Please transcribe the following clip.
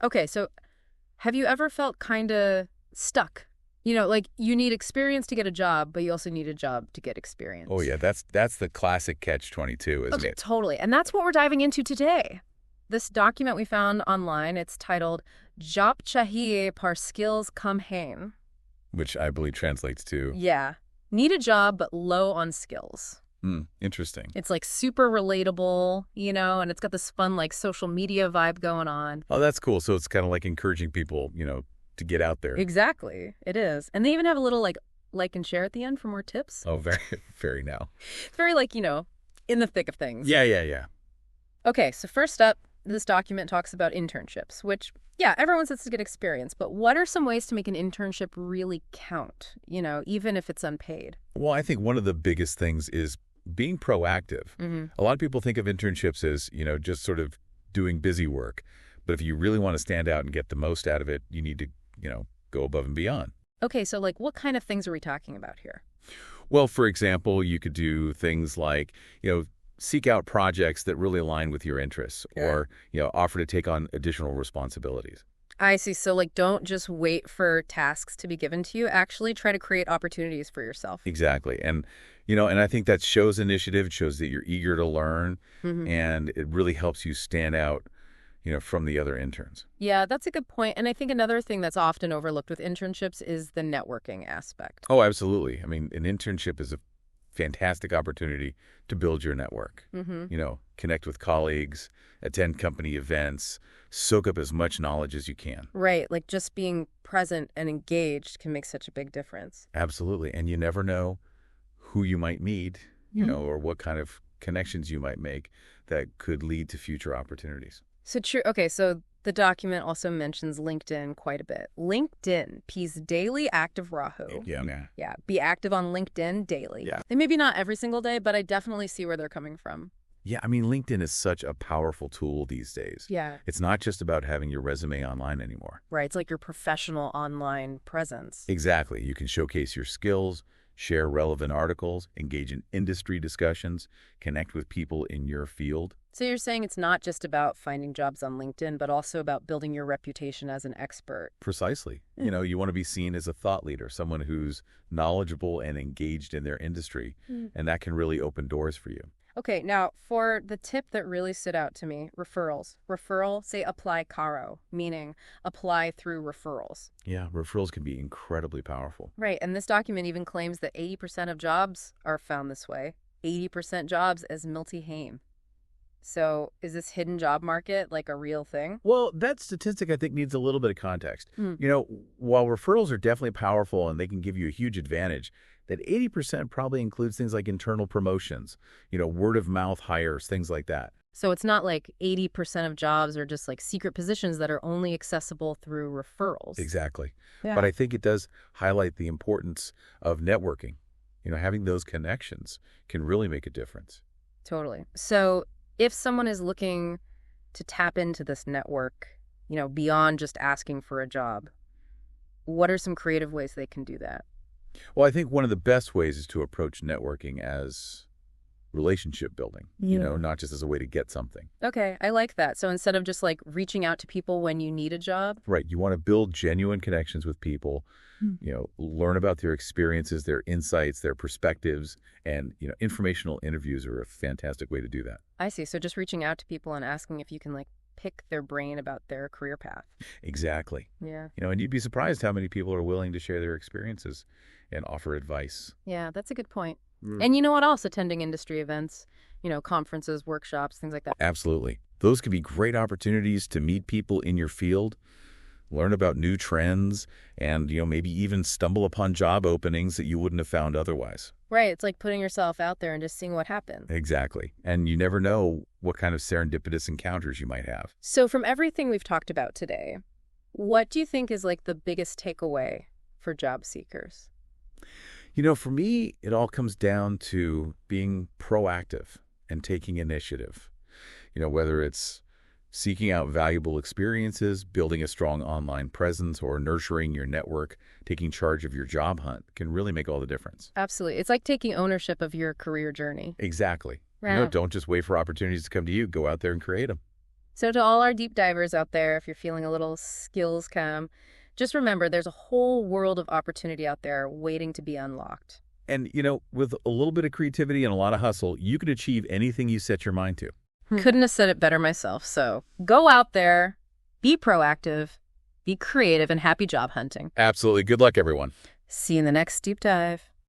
Okay, so have you ever felt kind of stuck? Like you need experience to get a job, but you also need a job to get Oh experience. yeah, that's the classic catch-22, isn't Okay, it? totally. And that's what we're diving into today. This document we found online, it's titled Job chahiye par skills kam hain. Which I believe translates to, Yeah. Need a job, but low on skills. interesting. It's like super relatable, and it's got this fun like social media vibe going on. Oh, that's cool. So it's kind of like encouraging people, to get out there. Exactly. It is. And they even have a little like and share at the end for more tips. Oh, very, very now. It's very like, in the thick of things. Yeah, yeah, yeah. Okay, so first up, this document talks about internships, which, yeah, everyone says to get experience, but what are some ways to make an internship really count, even if it's unpaid? Well, I think one of the biggest things is being proactive. A lot of people think of internships as, just sort of doing busy work. But if you really want to stand out and get the most out of it, you need to, go above and beyond. Okay, so like what kind of things are we talking about here? Well, for example, you could do things like, seek out projects that really align with your interests or, offer to take on additional responsibilities. I see. So like don't just wait for tasks to be given to you. Actually try to create opportunities for yourself. Exactly. And I think that shows initiative. It shows that you're eager to learn, and it really helps you stand out, from the other interns. Yeah, that's a good point. And I think another thing that's often overlooked with internships is the networking aspect. Oh, absolutely. I mean, an internship is a fantastic opportunity to build your network. Connect with colleagues, attend company events, soak up as much knowledge as you can. Right, like just being present and engaged can make such a big difference. Absolutely. And you never know who you might meet, or what kind of connections you might make that could lead to future opportunities. So true. Okay, so the document also mentions LinkedIn quite a bit. LinkedIn, peace daily active Rahu. Yeah. Yeah, be active on LinkedIn daily. Yeah. And maybe not every single day, but I definitely see where they're coming from. Yeah, I mean, LinkedIn is such a powerful tool these days. Yeah. It's not just about having your resume online anymore. Right, it's like your professional online presence. Exactly. You can showcase your skills, share relevant articles, engage in industry discussions, connect with people in your field. So you're saying it's not just about finding jobs on LinkedIn, but also about building your reputation as an expert. Precisely. You want to be seen as a thought leader, someone who's knowledgeable and engaged in their industry, and that can really open doors for you. Okay, now for the tip that really stood out to me, referrals. Referral, say apply karo, meaning apply through referrals. Yeah, referrals can be incredibly powerful. Right, and this document even claims that 80% of jobs are found this way. 80% jobs as milti hain. So is this hidden job market like a real thing? Well, that statistic, I think, needs a little bit of context. While referrals are definitely powerful and they can give you a huge advantage, that 80% probably includes things like internal promotions, word of mouth hires, things like that. So it's not like 80% of jobs are just like secret positions that are only accessible through referrals. Exactly. Yeah. But I think it does highlight the importance of networking. Having those connections can really make a difference. Totally. So if someone is looking to tap into this network, beyond just asking for a job, what are some creative ways they can do that? Well, I think one of the best ways is to approach networking as relationship building, not just as a way to get something. Okay, I like that. So instead of just like reaching out to people when you need a job. Right. You want to build genuine connections with people, learn about their experiences, their insights, their perspectives, and, informational interviews are a fantastic way to do that. I see. So just reaching out to people and asking if you can like pick their brain about their career path. Exactly. Yeah. And you'd be surprised how many people are willing to share their experiences and offer advice. Yeah, that's a good point. And you know what else? Attending industry events, conferences, workshops, things like that. Absolutely. Those could be great opportunities to meet people in your field, learn about new trends, and, maybe even stumble upon job openings that you wouldn't have found otherwise. Right. It's like putting yourself out there and just seeing what happens. Exactly. And you never know what kind of serendipitous encounters you might have. So from everything we've talked about today, what do you think is like the biggest takeaway for job seekers? For me, it all comes down to being proactive and taking initiative. Whether it's seeking out valuable experiences, building a strong online presence, or nurturing your network, taking charge of your job hunt can really make all the difference. Absolutely. It's like taking ownership of your career journey. Exactly. Right. Don't just wait for opportunities to come to you. Go out there and create them. So to all our deep divers out there, if you're feeling a little skills cam, just remember there's a whole world of opportunity out there waiting to be unlocked. And, with a little bit of creativity and a lot of hustle, you can achieve anything you set your mind to. Couldn't have said it better myself. So go out there, be proactive, be creative, and happy job hunting. Absolutely. Good luck, everyone. See you in the next deep dive.